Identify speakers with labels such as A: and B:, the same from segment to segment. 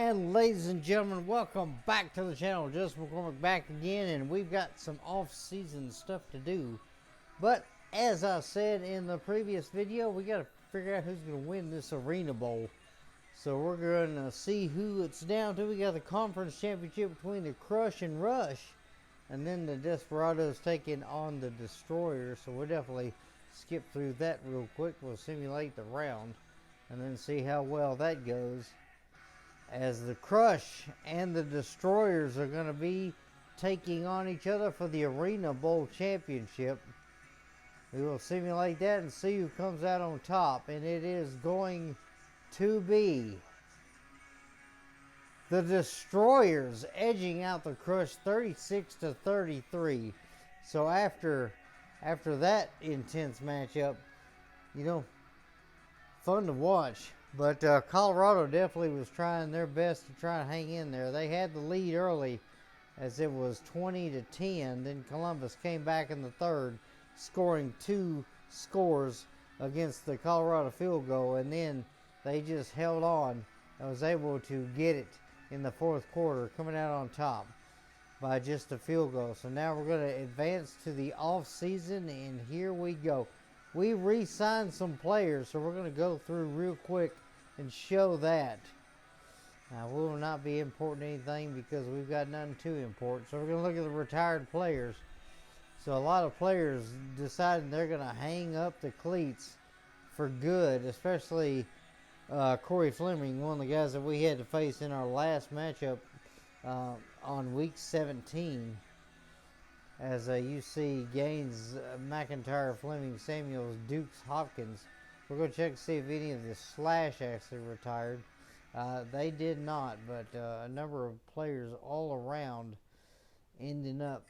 A: And ladies and gentlemen, welcome back to the channel. Justin McCormick back again, and we've got some off-season stuff to do. But as I said in the previous video, we got to figure out who's going to win this Arena Bowl. So we're going to see who it's down to. We got the conference championship between the Crush and Rush, and then the Desperados taking on the Destroyers. So we'll definitely skip through that real quick. We'll simulate the round and then see how well that goes, as the Crush and the Destroyers are going to be taking on each other for the Arena Bowl championship. We will simulate that and see who comes out on top, and it is going to be the Destroyers edging out the Crush 36-33. So after that intense matchup, fun to watch. But Colorado definitely was trying their best to try and hang in there. They had the lead early as it was 20-10. Then Columbus came back in the third, scoring 2 scores against the Colorado field goal. And then they just held on and was able to get it in the fourth quarter, coming out on top by just a field goal. So now we're going to advance to the off season, and here we go. We re-signed some players, so we're going to go through real quick and show that. Now, we will not be importing anything because we've got nothing too important. So we're going to look at the retired players. So a lot of players deciding they're going to hang up the cleats for good, especially Corey Fleming, one of the guys that we had to face in our last matchup on week 17. As you see Gaines, McIntyre, Fleming, Samuels, Dukes, Hopkins. We're going to check to see if any of the Slash actually retired. They did not, but a number of players all around ending up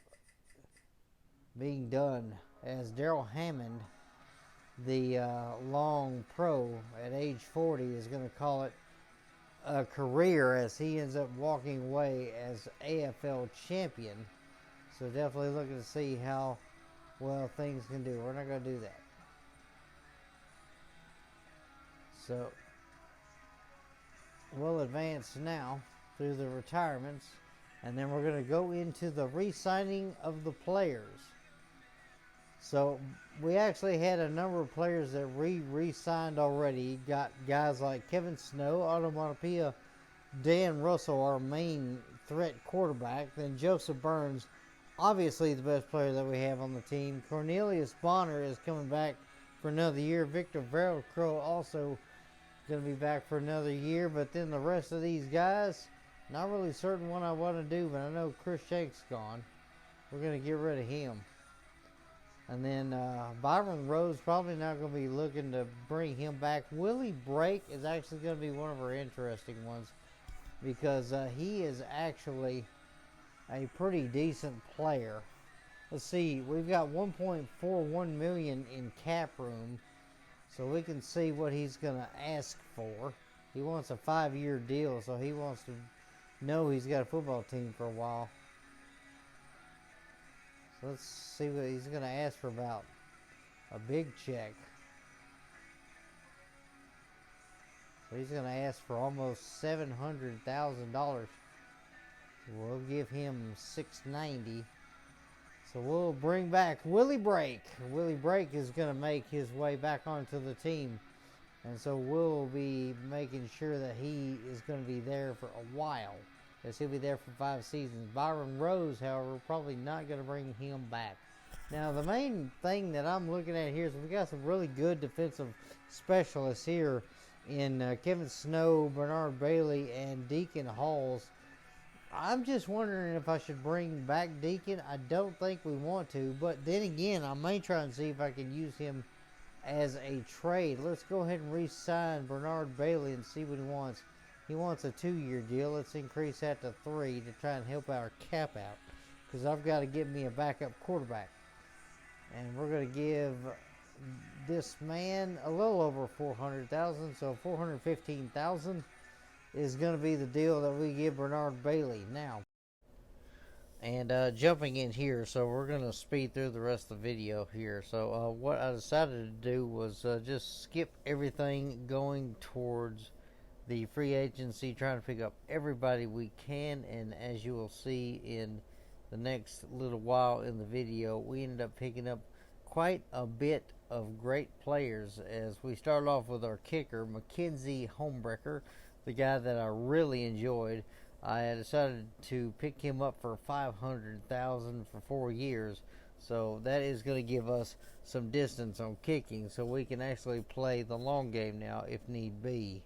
A: being done. As Darrell Hammond, the long pro at age 40, is going to call it a career as he ends up walking away as AFL champion. So definitely looking to see how well things can do. We're not going to do that. So we'll advance now through the retirements, and then we're going to go into the re-signing of the players. So we actually had a number of players that re-signed already. You got guys like Kevin Snow, Onomatopoeia, Dan Russell, our main threat quarterback, then Joseph Burns, obviously the best player that we have on the team. Cornelius Bonner is coming back for another year. Victor Veracruz also going to be back for another year. But then the rest of these guys, not really certain what I want to do, but I know Chris Shank's gone. We're going to get rid of him. And then Byron Rose, probably not going to be looking to bring him back. Willie Brake is actually going to be one of our interesting ones, because he is actually a pretty decent player. Let's see, we've got $1.41 million in cap room, so we can see what he's going to ask for. He wants a 5-year deal, so he wants to know he's got a football team for a while. So let's see what he's going to ask for. About a big check. So he's going to ask for almost $700,000. We'll give him $690. So we'll bring back Willie Brake. Willie Brake is going to make his way back onto the team. And so we'll be making sure that he is going to be there for a while, as he'll be there for 5 seasons. Byron Rose, however, probably not going to bring him back. Now, the main thing that I'm looking at here is we got some really good defensive specialists here in Kevin Snow, Bernard Bailey, and Deacon Halls. I'm just wondering if I should bring back Deacon. I don't think we want to, but then again, I may try and see if I can use him as a trade. Let's go ahead and re-sign Bernard Bailey and see what he wants. He wants a 2-year deal. Let's increase that to 3 to try and help our cap out, because I've got to get me a backup quarterback. And we're going to give this man a little over $400,000, so $415,000 is going to be the deal that we give Bernard Bailey now. And jumping in here, so we're going to speed through the rest of the video here. So what I decided to do was just skip everything going towards the free agency, trying to pick up everybody we can, and as you will see in the next little while in the video, we ended up picking up quite a bit of great players. As we started off with our kicker, Mackenzie Homebrecker, the guy that I really enjoyed. I decided to pick him up for $500,000 for 4 years, so that is going to give us some distance on kicking, so we can actually play the long game now if need be.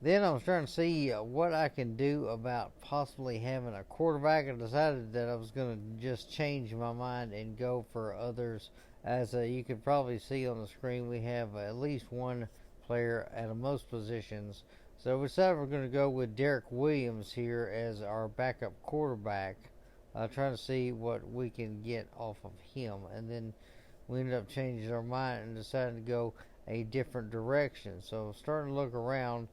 A: Then I was trying to see what I can do about possibly having a quarterback. I decided that I was going to just change my mind and go for others. As you can probably see on the screen, we have at least one player at most positions. So we decided we're going to go with Derek Williams here as our backup quarterback. Trying to see what we can get off of him. And then we ended up changing our mind and decided to go a different direction. So starting to look around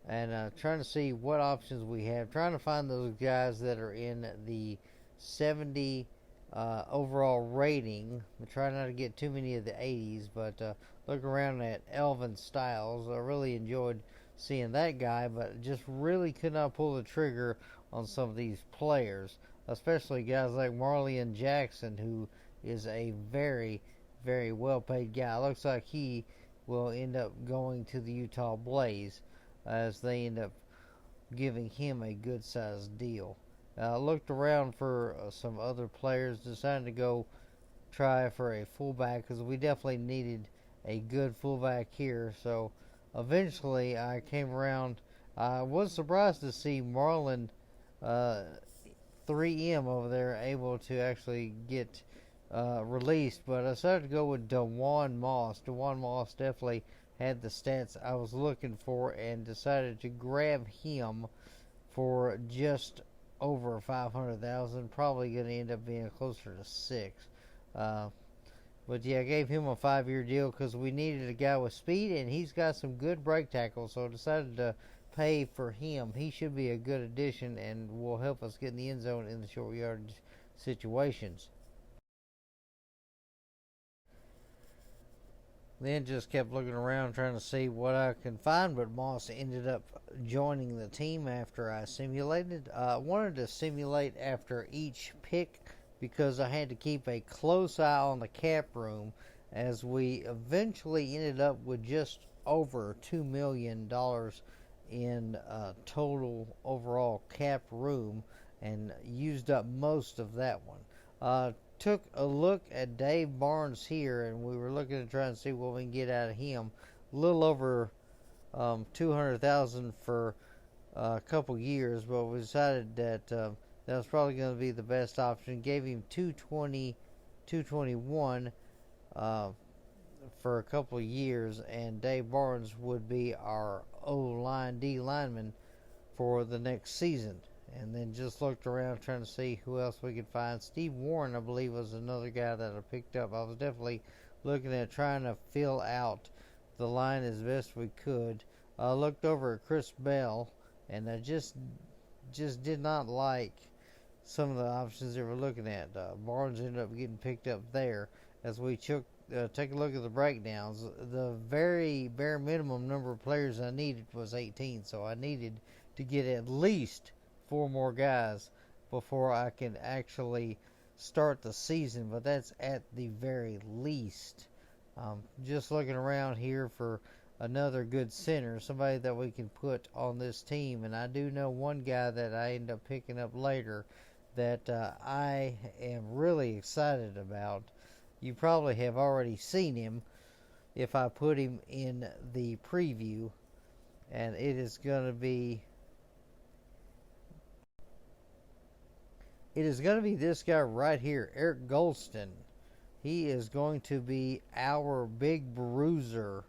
A: and trying to see what options we have, trying to find those guys that are in the 70 overall rating. I'm trying not to get too many of the 80s, but look around at Elvin Styles. I really enjoyed seeing that guy, but just really could not pull the trigger on some of these players, especially guys like Marlon Jackson, who is a very, very well-paid guy. Looks like he will end up going to the Utah Blaze, as they end up giving him a good sized deal. Looked around for some other players, decided to go try for a fullback because we definitely needed a good fullback here. So eventually I came around. I was surprised to see Marlon 3M over there able to actually get released, but I decided to go with Dewan Moss. Dewan Moss definitely had the stats I was looking for and decided to grab him for just over 500,000. Probably going to end up being closer to 6. But yeah, I gave him a 5-year deal because we needed a guy with speed, and he's got some good break tackles, so I decided to pay for him. He should be a good addition and will help us get in the end zone in the short yardage situations. Then just kept looking around trying to see what I can find, but Moss ended up joining the team after I simulated. I wanted to simulate after each pick because I had to keep a close eye on the cap room, as we eventually ended up with just over $2 million in total overall cap room and used up most of that one. Took a look at Dave Barnes here, and we were looking to try and see what we can get out of him. A little over $200,000 for a couple years, but we decided that that was probably going to be the best option. Gave him 221 for a couple of years, and Dave Barnes would be our O-line D lineman for the next season. And then just looked around trying to see who else we could find. Steve Warren, I believe, was another guy that I picked up. I was definitely looking at trying to fill out the line as best we could. I looked over at Chris Bell, and I just did not like some of the options they were looking at. Barnes ended up getting picked up there. As we take a look at the breakdowns, the very bare minimum number of players I needed was 18, so I needed to get at least 4 more guys before I can actually start the season, but that's at the very least. Just looking around here for another good center, somebody that we can put on this team, and I do know one guy that I end up picking up later that I am really excited about. You probably have already seen him if I put him in the preview, and it is going to be this guy right here, Eric Golston. He is going to be our big bruiser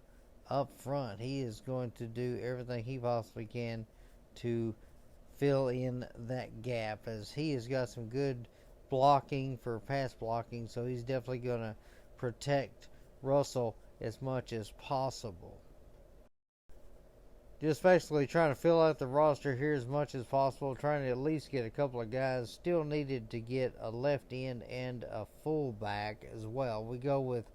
A: up front. He is going to do everything he possibly can to fill in that gap, as he has got some good blocking for pass blocking, so he's definitely going to protect Russell as much as possible. Just basically trying to fill out the roster here as much as possible, trying to at least get a couple of guys. Still needed to get a left end and a fullback as well. We go with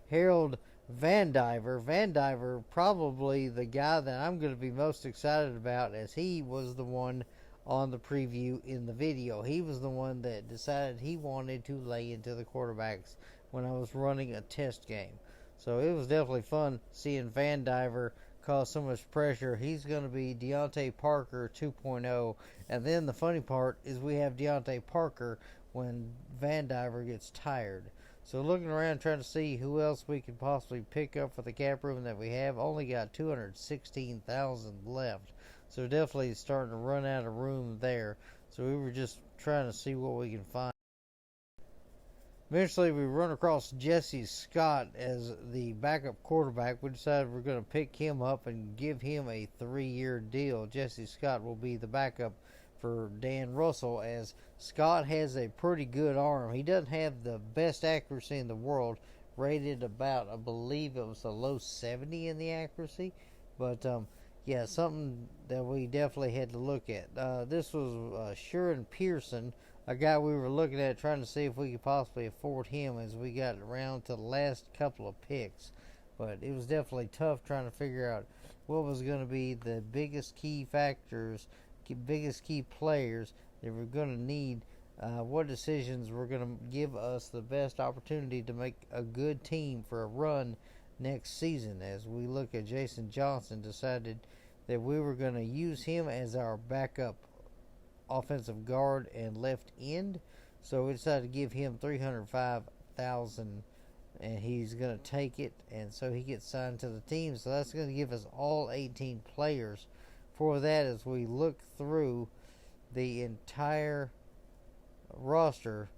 A: Harold Van Diver, probably the guy that I'm going to be most excited about, as he was the one on the preview in the video. He was the one that decided he wanted to lay into the quarterbacks when I was running a test game. So it was definitely fun seeing Van Diver cause so much pressure. He's going to be Deontay Parker 2.0. And then the funny part is we have Deontay Parker when Van Diver gets tired. So looking around trying to see who else we could possibly pick up for the cap room that we have. Only got 216,000 left. So definitely starting to run out of room there. So we were just trying to see what we can find. Eventually we run across Jesse Scott as the backup quarterback. We decided we're going to pick him up and give him a 3-year deal. Jesse Scott will be the backup for Dan Russell, as Scott has a pretty good arm. He doesn't have the best accuracy in the world, rated about, I believe it was a low 70 in the accuracy, but yeah, something that we definitely had to look at. This was Shuren Pearson, a guy we were looking at trying to see if we could possibly afford him as we got around to the last couple of picks, but it was definitely tough trying to figure out what was going to be the biggest key factors, biggest key players that we're going to need, what decisions were going to give us the best opportunity to make a good team for a run next season. As we look at Jason Johnson, decided that we were going to use him as our backup offensive guard and left end, so we decided to give him $305,000 and he's going to take it, and so he gets signed to the team. So that's going to give us all 18 players for that. As we look through the entire roster,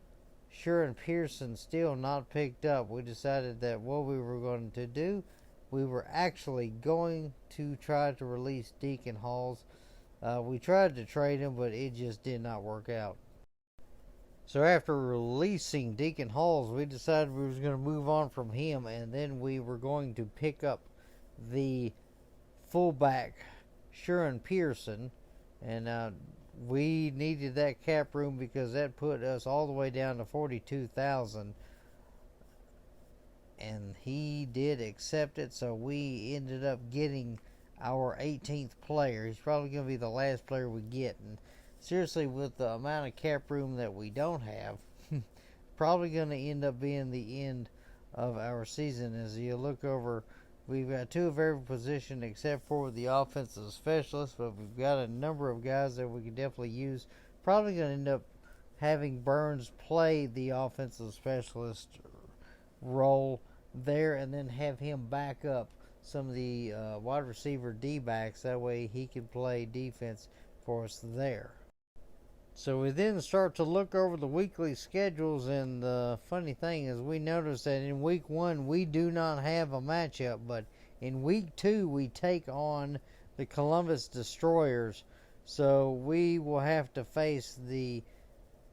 A: Shuren Pearson still not picked up. We decided that what we were going to do, we were actually going to try to release Deacon Halls. We tried to trade him, but it just did not work out. So after releasing Deacon Halls, we decided we was going to move on from him, and then we were going to pick up the fullback Shuren Pearson, and we needed that cap room because that put us all the way down to 42,000, and he did accept it. So we ended up getting our 18th player. He's probably going to be the last player we get, and seriously, with the amount of cap room that we don't have, probably going to end up being the end of our season. As you look over, we've got 2 of every position except for the offensive specialist, but we've got a number of guys that we can definitely use. Probably going to end up having Burns play the offensive specialist role there, and then have him back up some of the wide receiver D-backs. That way he can play defense for us there. So we then start to look over the weekly schedules, and the funny thing is we noticed that in week 1 we do not have a matchup, but in week 2 we take on the Columbus Destroyers. So we will have to face the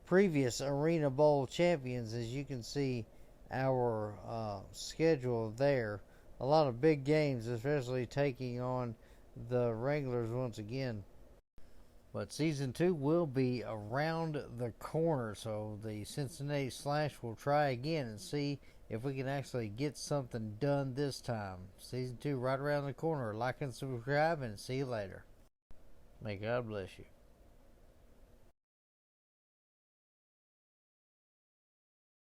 A: previous Arena Bowl champions. As you can see our schedule there, a lot of big games, especially taking on the Wranglers once again. But season 2 will be around the corner, so the Cincinnati Slash will try again and see if we can actually get something done this time. Season 2 right around the corner. Like and subscribe, and see you later. May God bless you.